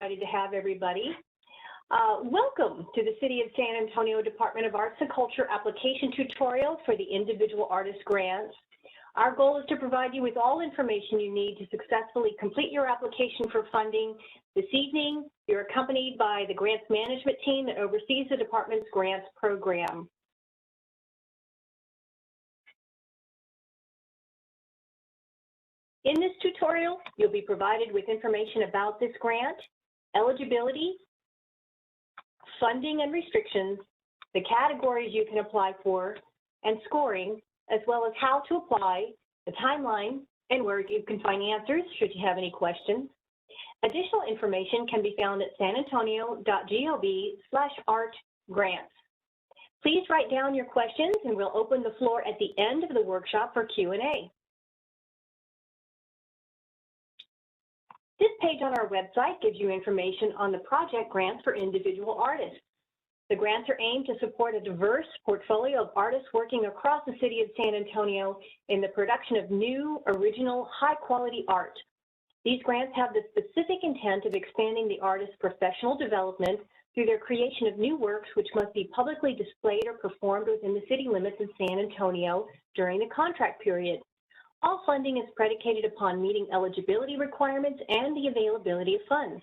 Excited to have everybody. Welcome to the City of San Antonio Department of Arts and Culture application tutorial for the individual artist grants. Our goal is to provide you with all information you need to successfully complete your application for funding. This evening, you're accompanied by the grants management team that oversees the department's grants program. In this tutorial, you'll be provided with information about this grant, eligibility, funding and restrictions, the categories you can apply for, and scoring, as well as how to apply, the timeline, and where you can find answers should you have any questions. Additional information can be found at sanantonio.gov/artgrants. Please write down your questions and we'll open the floor at the end of the workshop for Q&A. This page on our website gives you information on the project grants for individual artists. The grants are aimed to support a diverse portfolio of artists working across the city of San Antonio in the production of new, original, high-quality art. These grants have the specific intent of expanding the artist's professional development through their creation of new works which must be publicly displayed or performed within the city limits of San Antonio during the contract period. All funding is predicated upon meeting eligibility requirements and the availability of funds.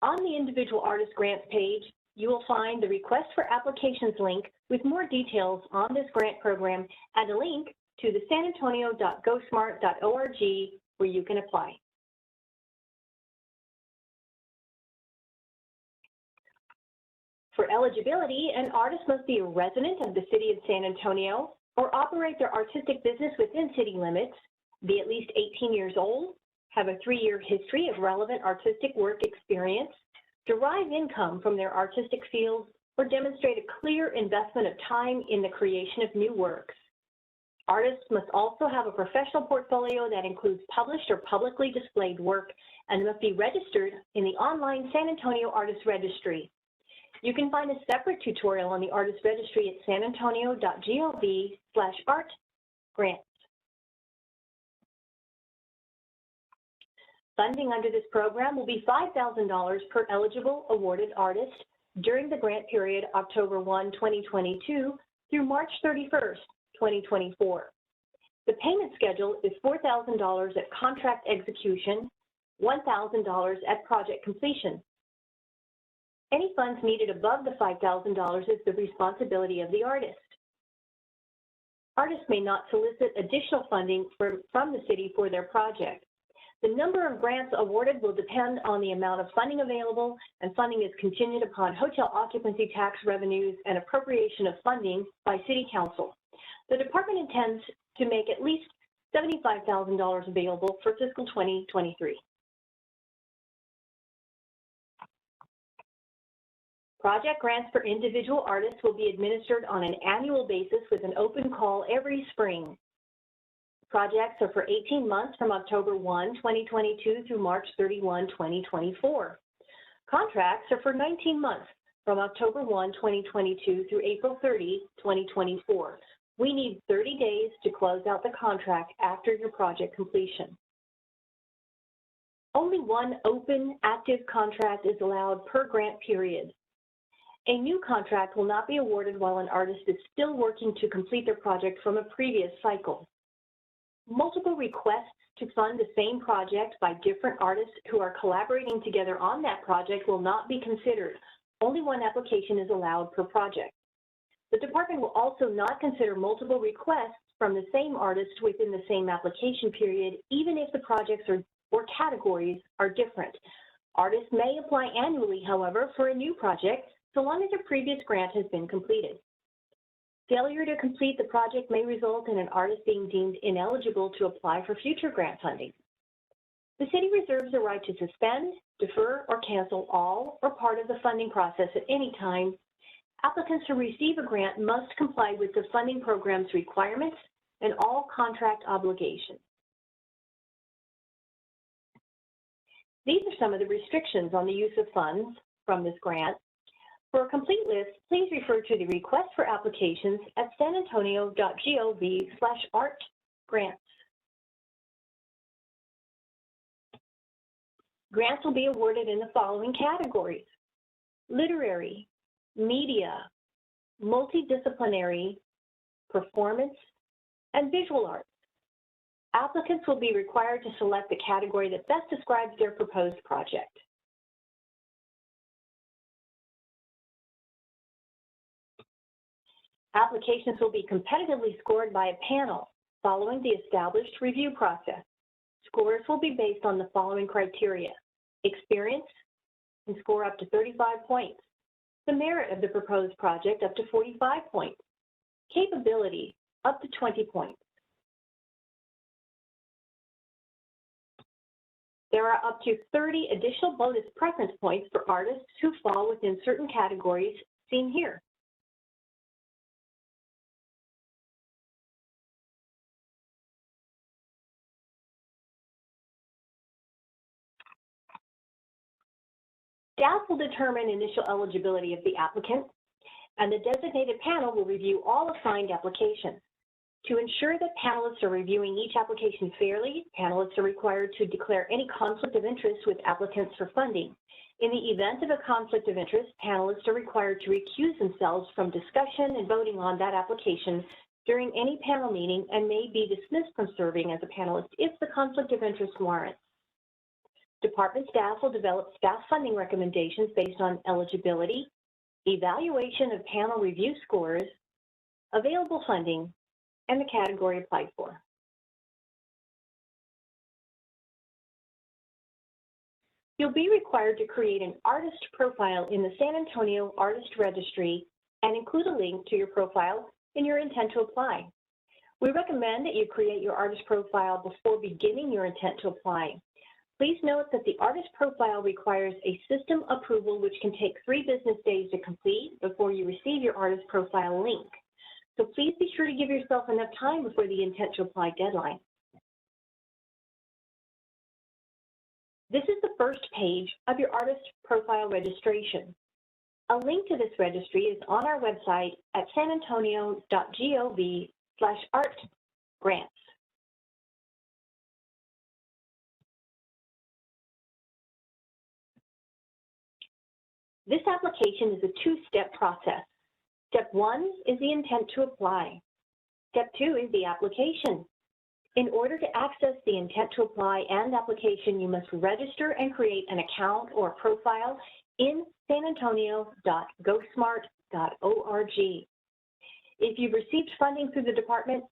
On the individual artist grants page, you will find the request for applications link with more details on this grant program and a link to the sanantonio.gosmart.org where you can apply. For eligibility, an artist must be a resident of the city of San Antonio or operate their artistic business within city limits, be at least 18 years old, have a 3-year history of relevant artistic work experience, derive income from their artistic fields, or demonstrate a clear investment of time in the creation of new works. Artists must also have a professional portfolio that includes published or publicly displayed work and must be registered in the online San Antonio Artist Registry. You can find a separate tutorial on the Artist Registry at sanantonio.gov/artgrants. Funding under this program will be $5,000 per eligible awarded artist during the grant period October 1, 2022 through March 31st, 2024. The payment schedule is $4,000 at contract execution, $1,000 at project completion. Any funds needed above the $5,000 is the responsibility of the artist. Artists may not solicit additional funding from the city for their project. The number of grants awarded will depend on the amount of funding available, and funding is contingent upon hotel occupancy tax revenues and appropriation of funding by City Council. The department intends to make at least $75,000 available for fiscal 2023. Project grants for individual artists will be administered on an annual basis with an open call every spring. Projects are for 18 months from October 1, 2022 through March 31, 2024. Contracts are for 19 months from October 1, 2022 through April 30, 2024. We need 30 days to close out the contract after your project completion. Only one open, active contract is allowed per grant period. A new contract will not be awarded while an artist is still working to complete their project from a previous cycle. Multiple requests to fund the same project by different artists who are collaborating together on that project will not be considered. Only one application is allowed per project. The department will also not consider multiple requests from the same artist within the same application period, even if the projects or categories are different. Artists may apply annually, however, for a new project, so long as a previous grant has been completed. Failure to complete the project may result in an artist being deemed ineligible to apply for future grant funding. The city reserves the right to suspend, defer, or cancel all or part of the funding process at any time. Applicants who receive a grant must comply with the funding program's requirements and all contract obligations. These are some of the restrictions on the use of funds from this grant. For a complete list, please refer to the request for applications at sanantonio.gov/artgrants. Grants will be awarded in the following categories: literary, media, multidisciplinary, performance, and visual arts. Applicants will be required to select the category that best describes their proposed project. Applications will be competitively scored by a panel following the established review process. Scores will be based on the following criteria: experience, and score up to 35 points. The merit of the proposed project, up to 45 points. Capability, up to 20 points. There are up to 30 additional bonus preference points for artists who fall within certain categories seen here. Staff will determine initial eligibility of the applicant, and the designated panel will review all assigned applications. To ensure that panelists are reviewing each application fairly, panelists are required to declare any conflict of interest with applicants for funding. In the event of a conflict of interest, panelists are required to recuse themselves from discussion and voting on that application during any panel meeting and may be dismissed from serving as a panelist if the conflict of interest warrants. Department staff will develop staff funding recommendations based on eligibility, evaluation of panel review scores, available funding, and the category applied for. You'll be required to create an artist profile in the San Antonio Artist Registry and include a link to your profile in your intent to apply. We recommend that you create your artist profile before beginning your intent to apply. Please note that the artist profile requires a system approval, which can take 3 business days to complete before you receive your artist profile link. So please be sure to give yourself enough time before the intent to apply deadline. This is the first page of your artist profile registration. A link to this registry is on our website at sanantonio.gov/artgrants. This application is a 2-step process. Step 1 is the intent to apply. Step 2 is the application. In order to access the intent to apply and application, you must register and create an account or profile in sanantonio.gosmart.org. If you've received funding through the department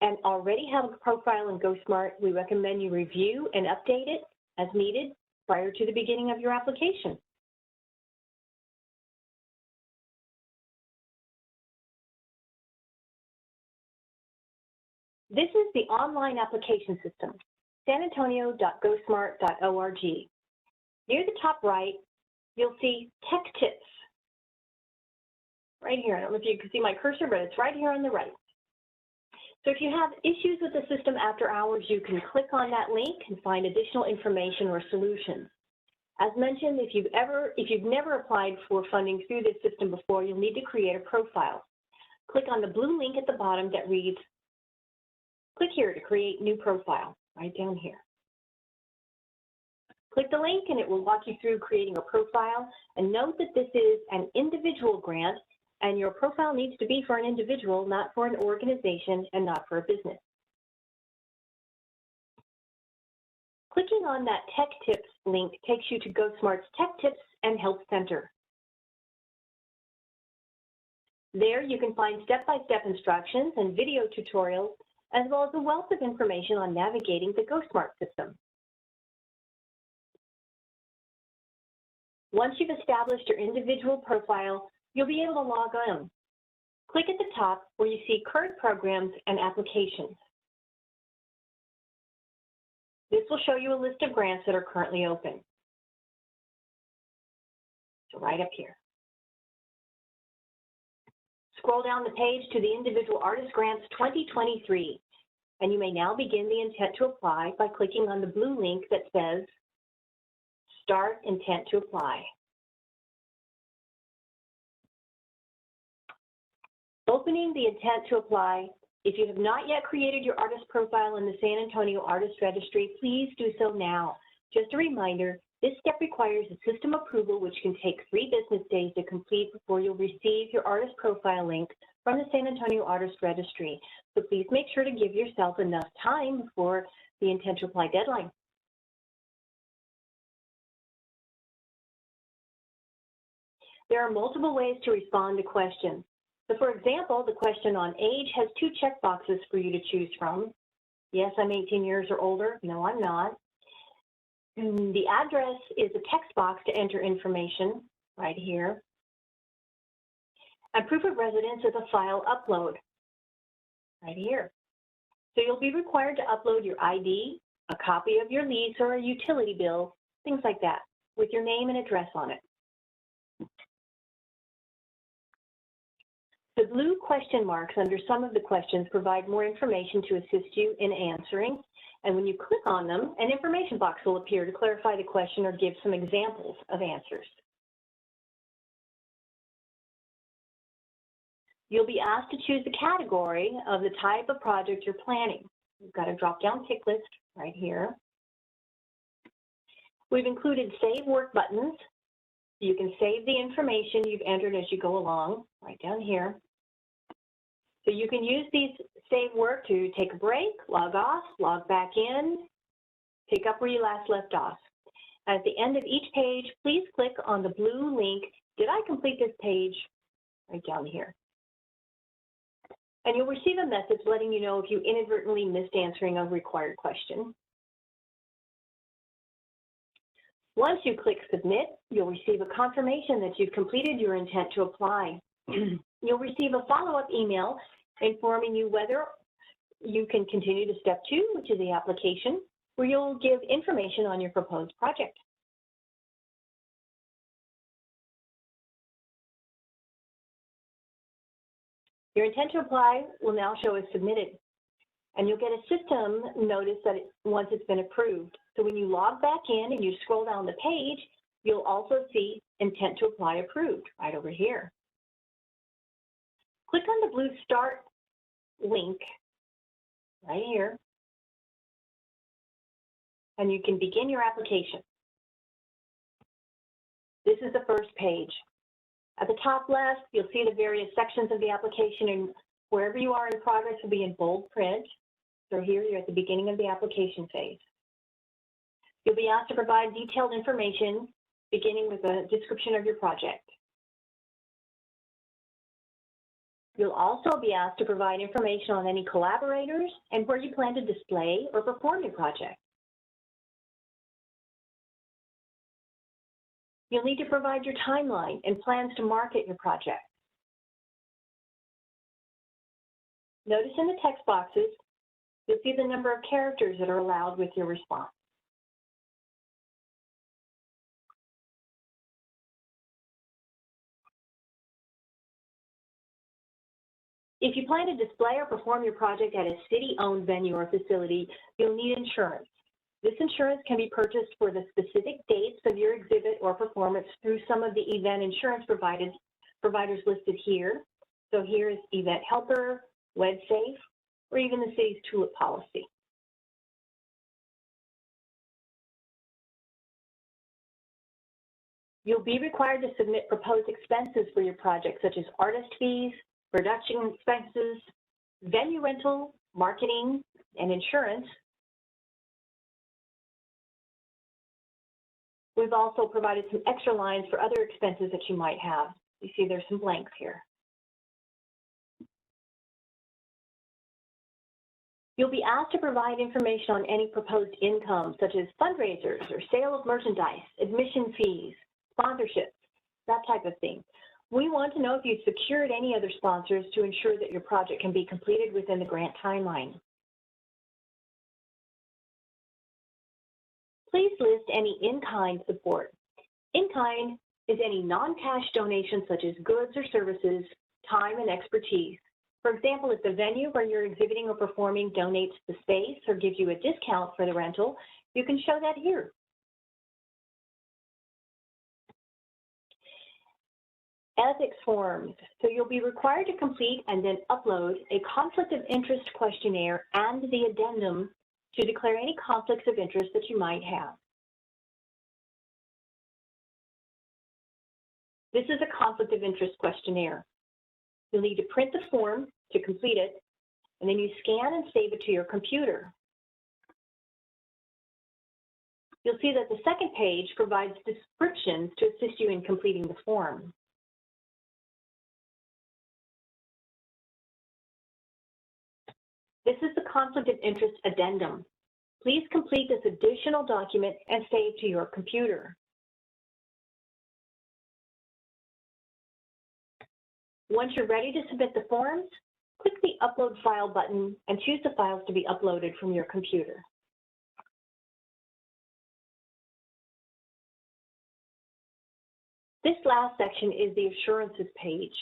and already have a profile in GoSmart, we recommend you review and update it as needed prior to the beginning of your application. This is the online application system, sanantonio.gosmart.org. Near the top right, you'll see Tech Tips. Right here, I don't know if you can see my cursor, but it's right here on the right. So if you have issues with the system after hours, you can click on that link and find additional information or solutions. As mentioned, if you've never applied for funding through this system before, you'll need to create a profile. Click on the blue link at the bottom that reads, click here to create new profile, right down here. Click the link and it will walk you through creating a profile. And note that this is an individual grant and your profile needs to be for an individual, not for an organization and not for a business. Clicking on that Tech Tips link takes you to GoSmart's Tech Tips and Help Center. There you can find step-by-step instructions and video tutorials, as well as a wealth of information on navigating the GoSmart system. Once you've established your individual profile, you'll be able to log in. Click at the top where you see current programs and applications. This will show you a list of grants that are currently open. So right up here. Scroll down the page to the Individual Artist Grants 2023, and you may now begin the intent to apply by clicking on the blue link that says Start Intent to Apply. Opening the intent to apply, if you have not yet created your artist profile in the San Antonio Artist Registry, please do so now. Just a reminder, This step requires a system approval, which can take 3 business days to complete before you'll receive your artist profile link from the San Antonio Artist Registry. So please make sure to give yourself enough time before the intent to apply deadline. There are multiple ways to respond to questions. So for example, the question on age has 2 checkboxes for you to choose from. Yes, I'm 18 years or older. No, I'm not. The address is a text box to enter information right here. And proof of residence is a file upload right here. So you'll be required to upload your ID, a copy of your lease or a utility bill, things like that, with your name and address on it. The blue question marks under some of the questions provide more information to assist you in answering. And when you click on them, an information box will appear to clarify the question or give some examples of answers. You'll be asked to choose the category of the type of project you're planning. You've got a drop-down tick list right here. We've included Save Work buttons. You can save the information you've entered as you go along, right down here. So you can use these Save Work to take a break, log off, log back in, pick up where you last left off. At the end of each page, please click on the blue link, Did I complete this page? Right down here. And you'll receive a message letting you know if you inadvertently missed answering a required question. Once you click Submit, you'll receive a confirmation that you've completed your intent to apply. You'll receive a follow-up email informing you whether you can continue to step 2, which is the application, where you'll give information on your proposed project. Your intent to apply will now show as submitted, and you'll get a system notice that once it's been approved. So when you log back in and you scroll down the page, you'll also see intent to apply approved right over here. Click on the blue Start link right here, and you can begin your application. This is the first page. At the top left, you'll see the various sections of the application, and wherever you are in progress will be in bold print. So here you're at the beginning of the application phase. You'll be asked to provide detailed information, beginning with a description of your project. You'll also be asked to provide information on any collaborators and where you plan to display or perform your project. You'll need to provide your timeline and plans to market your project. Notice in the text boxes, you'll see the number of characters that are allowed with your response. If you plan to display or perform your project at a city-owned venue or facility, you'll need insurance. This insurance can be purchased for the specific dates of your exhibit or performance through some of the event insurance providers listed here. So here is Event Helper, WebSafe, or even the city's TULIP policy. You'll be required to submit proposed expenses for your project, such as artist fees, production expenses, venue rental, marketing, and insurance. We've also provided some extra lines for other expenses that you might have. You see there's some blanks here. You'll be asked to provide information on any proposed income, such as fundraisers or sale of merchandise, admission fees, sponsorships, that type of thing. We want to know if you've secured any other sponsors to ensure that your project can be completed within the grant timeline. Please list any in-kind support. In-kind is any non-cash donation such as goods or services, time, and expertise. For example, if the venue where you're exhibiting or performing donates the space or gives you a discount for the rental, you can show that here. Ethics forms. So you'll be required to complete and then upload a conflict of interest questionnaire and the addendum to declare any conflicts of interest that you might have. This is a conflict of interest questionnaire. You'll need to print the form to complete it, and then you scan and save it to your computer. You'll see that the second page provides descriptions to assist you in completing the form. This is the conflict of interest addendum. Please complete this additional document and save to your computer. Once you're ready to submit the forms, click the Upload File button and choose the files to be uploaded from your computer. This last section is the assurances page.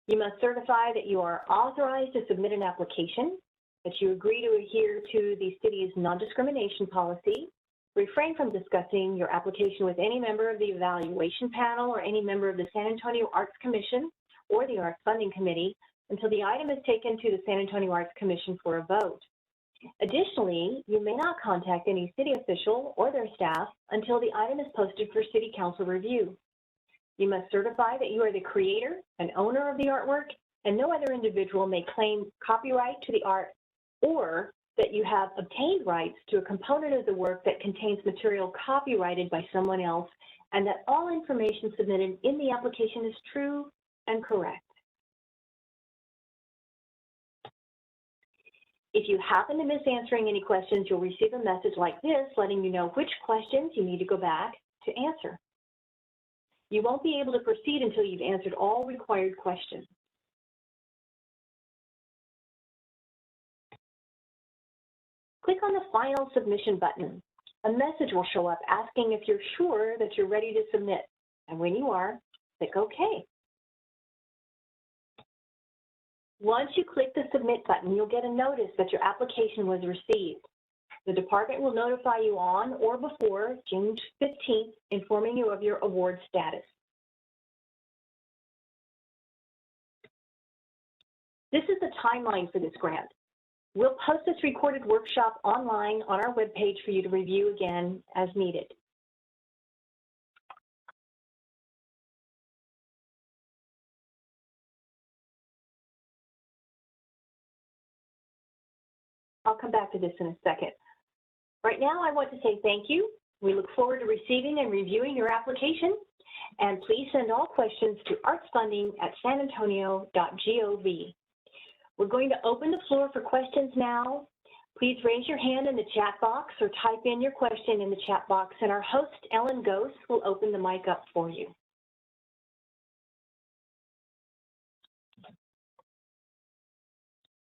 You must certify that you are authorized to submit an application, that you agree to adhere to the city's non-discrimination policy, refrain from discussing your application with any member of the evaluation panel or any member of the San Antonio Arts Commission or the Arts Funding Committee until the item is taken to the San Antonio Arts Commission for a vote. Additionally, you may not contact any city official or their staff until the item is posted for City Council review. You must certify that you are the creator and owner of the artwork, and no other individual may claim copyright to the art, or that you have obtained rights to a component of the work that contains material copyrighted by someone else, and that all information submitted in the application is true and correct. If you happen to miss answering any questions, you'll receive a message like this letting you know which questions you need to go back to answer. You won't be able to proceed until you've answered all required questions. Click on the Final Submission button. A message will show up asking if you're sure that you're ready to submit. And when you are, click OK. Once you click the Submit button, you'll get a notice that your application was received. The department will notify you on or before June 15th, informing you of your award status. This is the timeline for this grant. We'll post this recorded workshop online on our webpage for you to review again as needed. I'll come back to this in a second. Right now, I want to say thank you. We look forward to receiving and reviewing your application. And please send all questions to artsfunding@sanantonio.gov. We're going to open the floor for questions now. Please raise your hand in the chat box or type in your question in the chat box, and our host, Ellen Gose, will open the mic up for you.